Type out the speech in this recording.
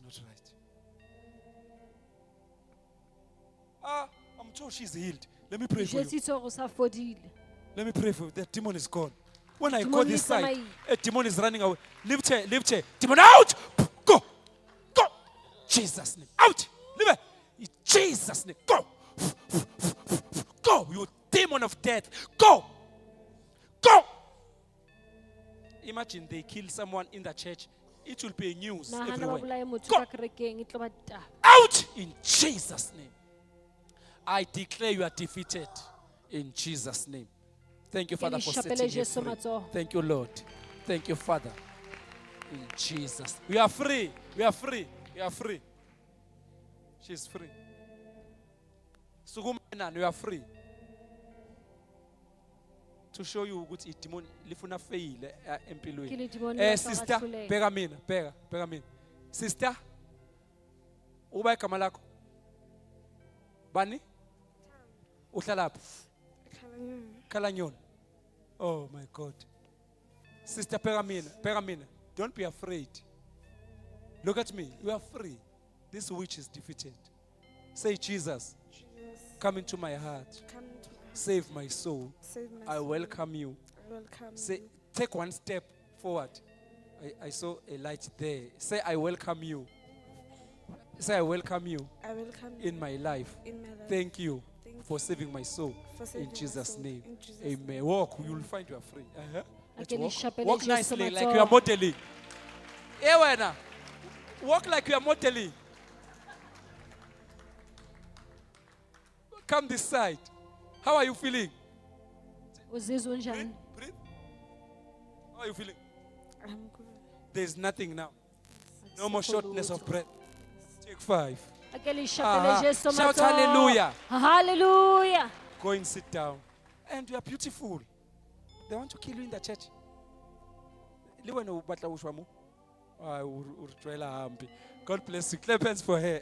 not right. Ah, I'm told she's healed. Let me pray for you. Jwetsitswe gore o sa fodile. Let me pray for you. The demon is gone. When I Demon go this is side, tsamaile. a demon is running away. Lift her. Demon out! Go! Go! Jesus' name. Out! Leave her. In Jesus' name. Go! Go! You demon of death. Go! Go! Imagine they kill someone in the church. It will be news Nahana ba everywhere. bolaye motho Go! ka kerekeng, e tlo ba taba. Out! In Jesus' name. I declare you are defeated. In Jesus' name. Thank you, Father, for setting her Jesu free. matsoho. Thank you, Lord. Thank you, Father. In Jesus. We are free. We are free. We are free. She's free. Sukumenan, we are free. To show you ukuthi idemon lifuna fail Ke empilweni. le demon le Sister, sa rathulela. bheka mina. Sister, uba igama lakho? Bani? Uhlala lapha? Khalanyoni. Oh my God. Sister, bheka mina. Don't be afraid. Look at me. You are free. This witch is defeated. Say, Jesus, Jesus, come into my heart. come to Save my soul. save my I soul. welcome you. I welcome Say, you. take one step forward. I saw a light there. Say, I welcome you. Say, I welcome you I welcome you in my life. in my life. Thank you Thank for saving my soul. for saving In my Jesus' soul. name. In Jesus' Amen. name. Walk, you'll find you are free. Let's Ake le walk. shapele Walk Jesu nicely like matsoho. you are modeling. Wena. Walk like you are modeling. Come this side. How are you feeling? Uzizwa unjani? Breathe. How are you feeling? I'm good. There's nothing now. No more shortness of breath. Take 5. Ake le shapele Jesu Shout matsoho. hallelujah. Hallelujah. Go and sit down. And you are beautiful. They want to kill you in the church. God bless you. Clap hands for her.